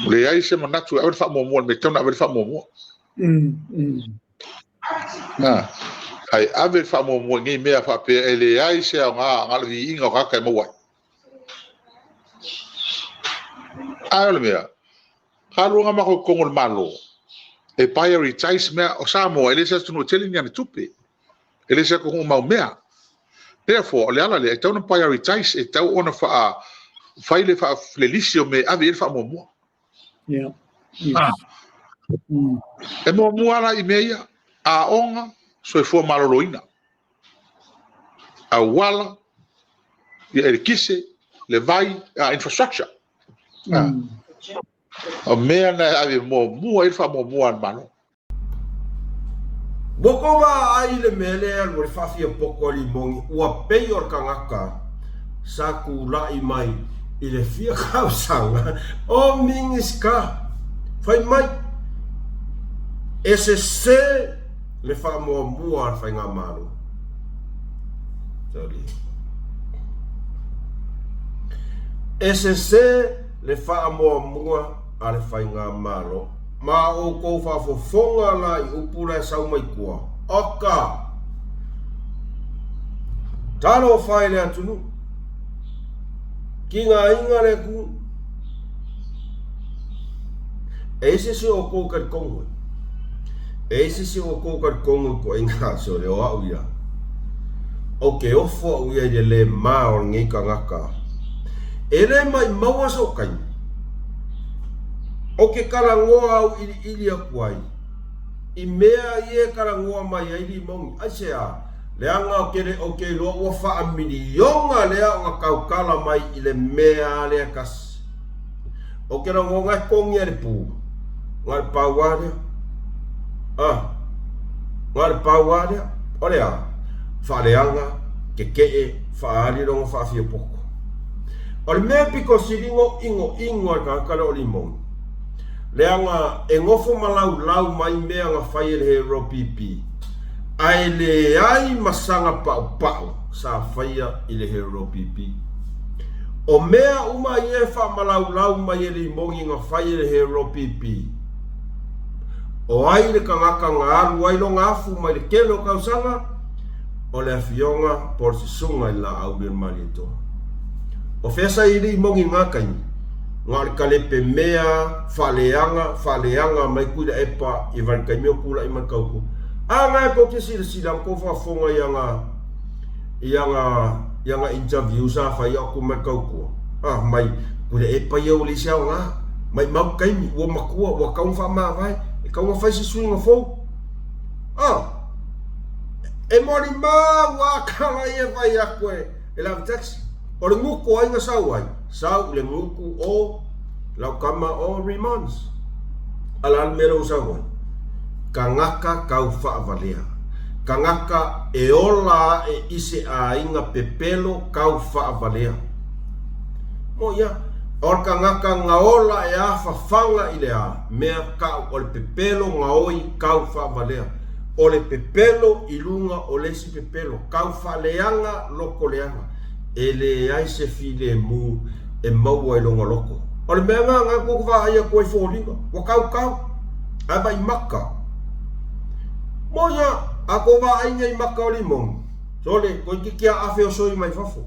le ai se manatu a fa mo me tona a fa mo ai ave fa mo ngi me fa pe ele ai se nga vi inga ka ka mo wa ai le mea halu nga ma ko ngol malo e prioritize me o samo ele se tunu telling ya tupe ele se ko mau mea therefore le ala le tau prioritize e tau ona fa faile fa flelisio me ave fa mo e mo ala i meia a onga so e fo maloloina a wala e kise le vai a infrastructure o mea na ave mo e fa mo an mano boko wa ai le mele al mo fa fia poko li mongi ua peor kangaka saku lai mai ile fia kausanga o mingiska fai mai ese se le fa mo al fai ngamalu tali ese se le fa mo al fai ngamalu ma o ko fa fofonga la i upura sa mai kua oka talo fai le atunu kinga inga le ku ese se o ko ka kongo ese se o ko ka kongo ko inga so le o auia o ke o fo uia le ma o ngi ka ngaka ele mai maua so kai o ke karangoa au ili akuai i mea ie karangoa mai ili mongi asea leanga o ke loa ua whaamini yonga lea o kaukala mai i le mea lea kasi O ke rongo ngai kongi e le pū. Ngai pauarea. Ngai pauarea. O lea. Whareanga. Ke whaari rongo whaafia poko. O le mea piko siringo ingo e kakala o limong. Leanga e ngofo malau mai mea nga whai le he ropipi. Ai le ai masanga pau sa whaia i le he ropipi. O mea uma i e wha malau mai e limongi nga whai le he ropipi. O ai le kangaka ngā alu ai lo ngafu mai le kelo kausanga. O le afionga por si sunga i la au le marito. O fesa i limongi ngā kaini. Ngā le kalepe mea, whaleanga, mai kuida epa i varikaimio kula i mankauku. Ngā ko ke sila ko whafonga i anga interview sa whai aku mankauku. Mai kuida epa i au lisa o ngā. Mai mau kaimi, ua makua, ua kaunga wha vai, e kaunga whai si swinga fau. E mori maa wa kala i e vai aku e lawa taxi. O le nguku ai nga sau ai. Sau le nguku o lau kama o remands. Alal mero sau ai. Kangaka kau whaavalea. Kangaka e ola e ise a inga pepelo kau whaavalea. Mo ia. Or kangaka nga ola e a whawhanga i le a. Mea kau o le pepelo nga oi kau whaavalea. O le pepelo ilunga o lesi pepelo. Kau whaaleanga loko leanga. E le ai se file mu e maua i longa loko. O le mea ngā koko wha aia koe fōringa. Wa kau. Ai mai maka. Moia, a ko wha ainga i maka o limong. So le, koe ki kia awhi o soi mai fafo.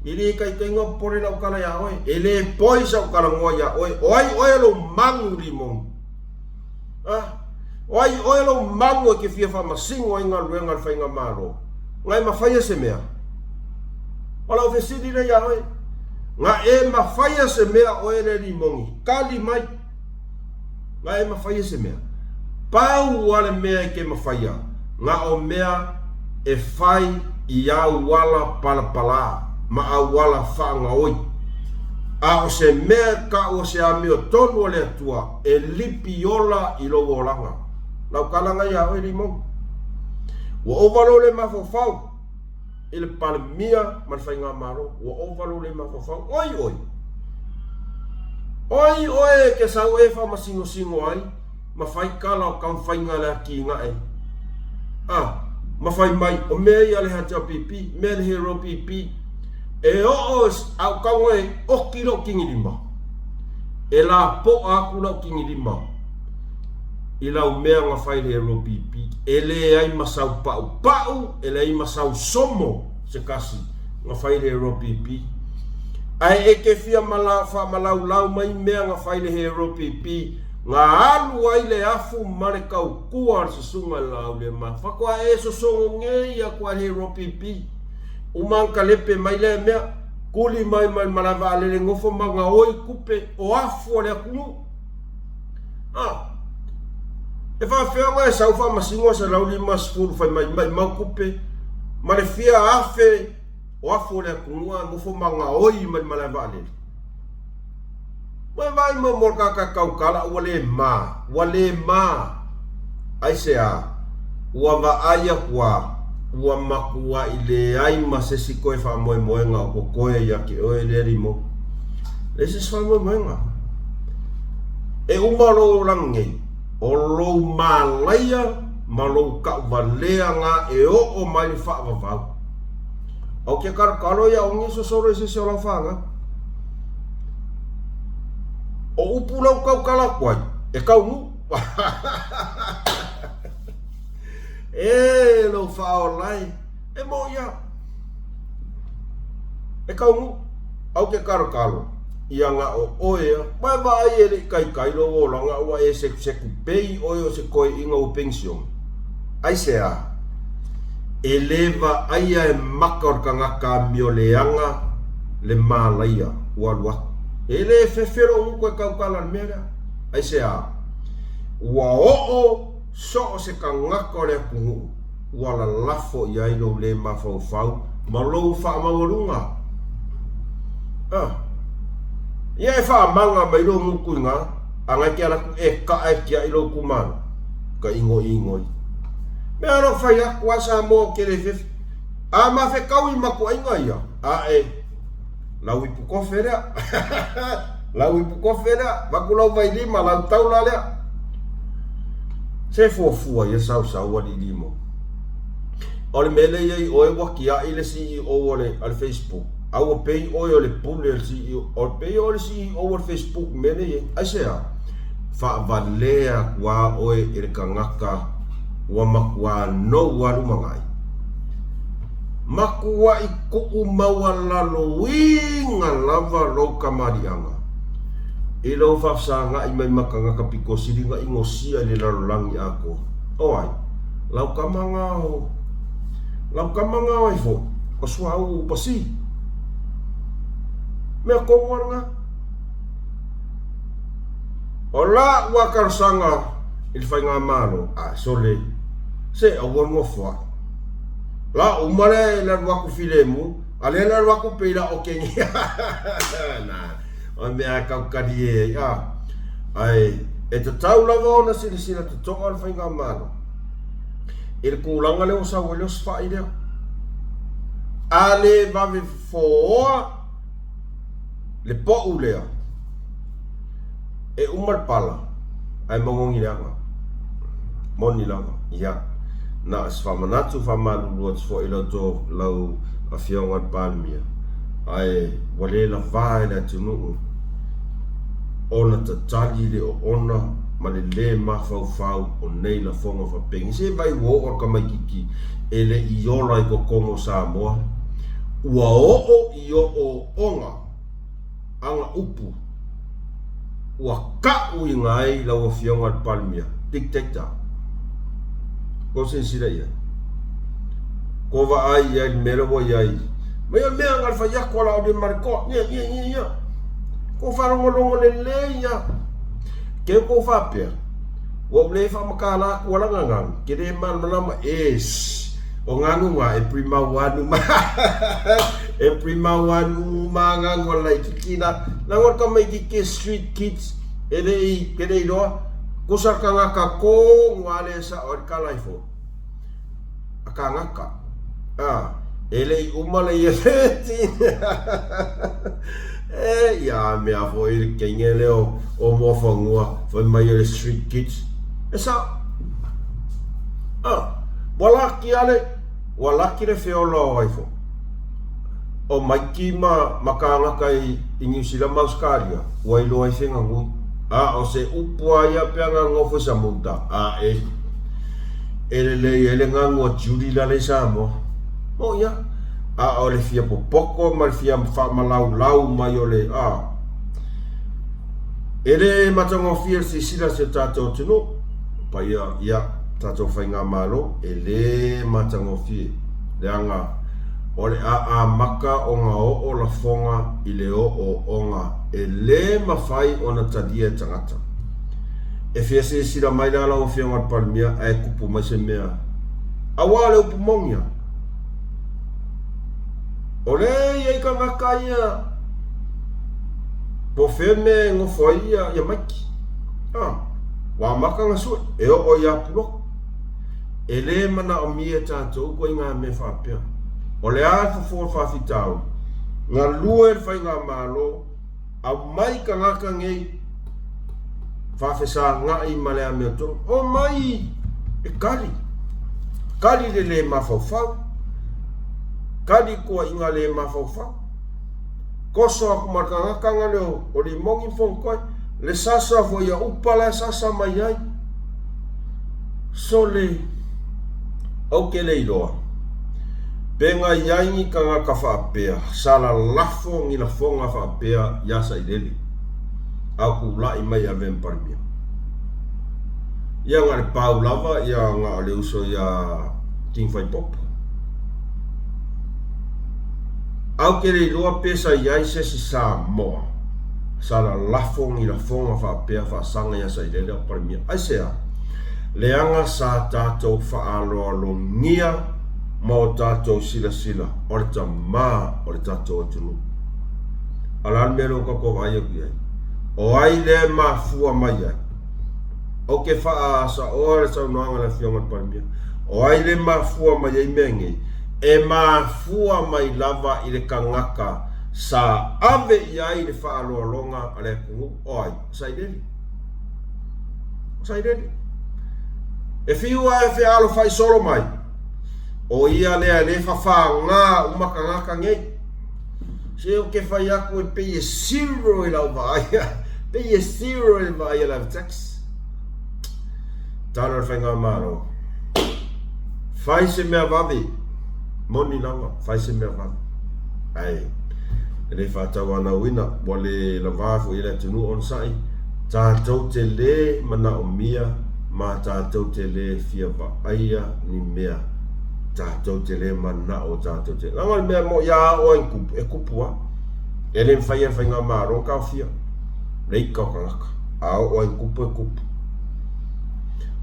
I le kai ngā pore lau kala ya oe. E le poi sa kala ngoa ya oe. Oai lo mangu limong. Oai lo mangu e ke fia wha masingo i ngā luenga whai ngā maro. Ngai ma whaia se mea. Ola o fesiri le ya oe. Nga e mawhaia se mea oe le limongi. Kali mai. Nga e mawhaia se mea. Pau wale mea e ke mawhaia. Nga o mea e whai i au wala palapala. Ma au wala whaanga oi. A o se mea ka o se amio tonu o le atua. E lipi ola i lo wolanga. Lau kalanga ya oe limongi. Wa ovalo le mawhawhau. Ele palmia man fai ngā maro wa ovalo le mawhawhau. Oi ke sau e wha masingo ai. Ma fai kala o kam fai ngā lea ki ngā e. Ma fai mai o mea i ale hata pipi. Mea le hero pipi. E o au kaunga e oki ro kingi lima. E la po aku ro kingi lima. I lau mea ngā whai le hero pipi. E le ai masau pau. E le ai masau somo se kasi. Ngā whai le hero pipi. Ai e ke fia wha malau mai mea ngā whai le hero pipi. Ngā alu ai le afu mare kau kua se sunga lau le ma. Whakua e so songo ngei a kua le hero pipi. Umanka lepe mai le mea. Kuli mai malawa ale le ngofo manga oi kupe o afu ale akunu. E wha whianga e sau wha masingoa sa lau lima sifuru whai mai mau kupe. Ma le fia afe o afo le akunua ngofo manga oi mai malawa ale. Mai mo morka kaukala wale ma. Ai se a. Ua va aya kua. Ua makua i le ai masesi koe wha moenga o koe ia ki oe le rimo. Le se wha moenga. E umaro rangei. O lou malaia ma lou kauwalea ngā e o mai le whaavavau. Au kia karakaro ia o ngi sosoro e se se o lau whaanga. O upu lau kaukala kwai. E kau nu. E lo whao lai. E mo ia. E kau nu. Au kia karakaro. Ia ngā o oea, mai vai e le kai lo o langa ua e se pei oe o se koe inga o pension. Ai se a, e lewa aia e maka o kangaka mio leanga le malaia ua lua. E le whewhero unko e kaukala mera. Ai se a, ua o so o se kangaka o le akungu, ua la lafo i ailo le mawhau, ma lou wha mawarunga. Ia e whaamanga mai lo mukuinga, anga ki ala e ka e kia ilo kumano, ka ingo. Me ano whai aku asa mo kere whiwhi, a ma whe kaui maku ainga ia, a e, lau ipu kofe rea, maku lau vai lima, lau taula lea. Se fuafua ia sau ali limo. Ole mele ia oe waki a ile CEO ole al Facebook. Au pei oe ole pule al CEO. Ole pei ole CEO al Facebook mele ia. Aisea. Fa valea kua oe ele kangaka. Wa makua no waru mangai. Makua i ku'u mawalalo winga lava lo kamarianga. Ilo whafsanga i mai makangaka piko siringa ingosia le larolangi ako. Oai, lau kamangao e fo, o suau upasi. Mea kongwanga. O la wakarsanga il whainga mano, a sole, se awan ngofwa. La umare la waku filemu, ale la waku peila o kengi. Nah. O mea kaukari e, ai, e te tau lava ona sila te tonga al whainga mano. E le kūlanga leo sa wale o sfai leo. A le vave foa, le po'u leo. E umar pala, ai mongongi leanga. Moni langa, ia. Na sfamanatu whamalu luat fo ilo to lau a whionga palmia. Ai, wale la vae la tunuu. Ona ta tali le o ona ma le mawhau o nei la fonga whapengi. Se vai wo o kamaikiki e le i ola i kokongo Samoa. Ua o i o onga anga upu. Ua kau i ngai la o whionga palmia. Dictator. Ko sen sira ia. Ko va ai ai mera wo ai. Mea ngal fa yakwa la o de marco. Nia. Ko wharongo le ia. Ke ko whapea. Wa le fa makala ko la ngang. Ke de man malama es. O nganu nga e prima wanu ma. E prima wanu ma ngang la ikina. Nangor ka mai ki street kids. Ele ke de do. Ko sa ka nga ko ngale sa or ka laifo. Aka ngaka. Ele umale ye feti. Ya mea foi kenge leo o mofangua foi mai le street kids. Esa. Walaki le feolo aifo. O maiki makanga kai New Zealand Australia. Wai lo ai fenga ngui. O se upua ia peanga ngofo sa munta. Ele ngango Judy la le samo. Oh ya. O le fia popoko ma le fia malau mai o le ele matango fia se sila se tato tunu pa ia tato whainga malo ele matango fia le anga o le maka o nga o la fonga i le o onga ele mawhai o na tadia tangata e fia se sila mai la o fia ngat palmia e kupu mai se mea awale upu mongia. Ole ia ka ngakaia po feme ngo foia ya maki wa maka ngasu e o ya pulo ele mana o mia tato ko inga me fa pia ole a fo fa fitau nga lue fa inga malo a mai ka ngaka ngei fa fesa nga i male a me to o mai e kali le ma fa kadi ko inga le mafaufa koso aku makanga leo o li mongi fonko le sasa fo ya upala sasa mai ai sole o ke le iloa penga yaingi kanga ka whapea sala lafo ngi la fonga whapea yasa ideli aku la i mai a vemparmia ia ngare pau lava ia ngā le uso ia King Fai Pop. Au ke le loa pesa iai se si Samoa. Sala lafo ngi la fonga whapea whasanga ia sa idele a parmia. Aisea, leanga sa tātou whaaloalo ngia ma o tātou sila o le tamā o le tātou atunu. Alan melo ko vai ku ai. O ai le mafua mai ai. O ke fa sa ora sa no ngala fionga palmia. O ai le mafua mai ai mengi. E mafua mai lava i le kangaka sa ave iai le fa longa ale ku oi sai deli. Sai deli. E fiua e fe alo fai solo mai. O ia le fa nga uma kangaka ngei. Se o ke fai aku e pe zero i lau vai. Pe zero i vai la tax. Tana whainga maro. Fai se mea wavi. Moni langa, fai se mea wavi. Ai. Le whātau ana wina. Wale la wafu i le tunu on sai. Tātou te le mana o mia. Ma tātou te le fia wa aia ni mea. Tātou te le mana o tātou te. Langa mea mo ia o e kupua. E le whainga maro kau fia. Rei kau kangaka. Ao o e kupu.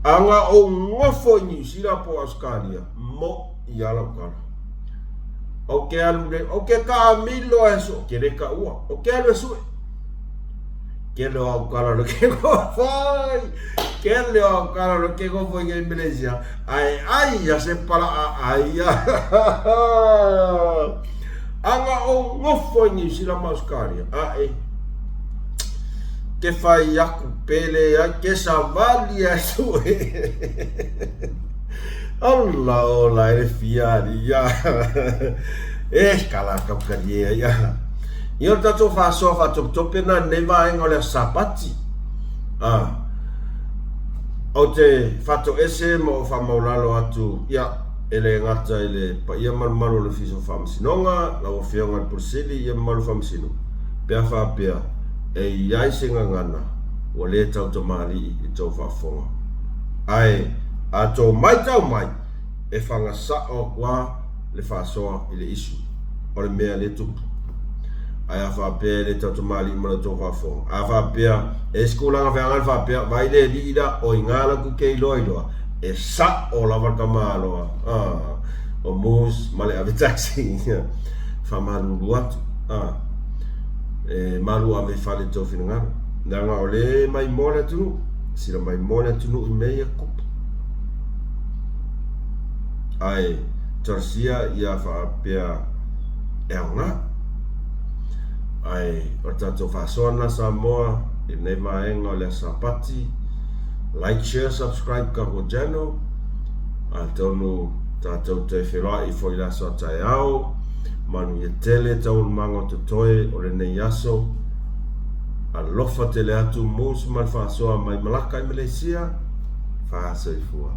Anga o ngofo ni sira po Australia mo iala kala. O ke alu le, o ke ka milo eso, ke re ka ua. O ke alu eso. Ke le au kala lo ke go fai. Ke le au kala lo ke go fai in Malaysia. Ai ya se para ai ya. Anga o ngofo ni sira po Australia. Ke fai aku pele ya ke savali ya su. Allah ola e fiari ya. Kala kau kalia ya. Io tato fa sofa top na neva engole sapati. O te fato ese mo fa maulalo atu ya ele ngata ele pa ia malu le fiso famsinonga la o fionga pusili ia malu famsino. Pea fa pea. E iai singa ngana o le tau tamari i tau whafonga. Ai, a tau mai e whanga sao kwa le whasoa i le isu. O le mea le tupu. Ai a whapea le tau tamari i mara tau whafonga. A whapea e skulanga whangan whapea vai le lida o i ngala ku kei loiloa. E sa o lava kamaloa. O mus male ave taxi. Whamaruru atu. Malu ave fale tau whinangara. Nanga o le mai mole tunu. Sira mai mole tunu i mea kupu. Ai, tarsia ia whaapea e aunga. Ai, o tato whaasona sa moa. I nei vaenga o le sapati. Like, share, subscribe ka ho channel. A tonu tatou te whera i fo i la so tai au. Manu ia tele tau manga to toe o le nei aso. A lofa tele atu mous man whaasoa mai Malaka i Malaysia. Whaasai fua.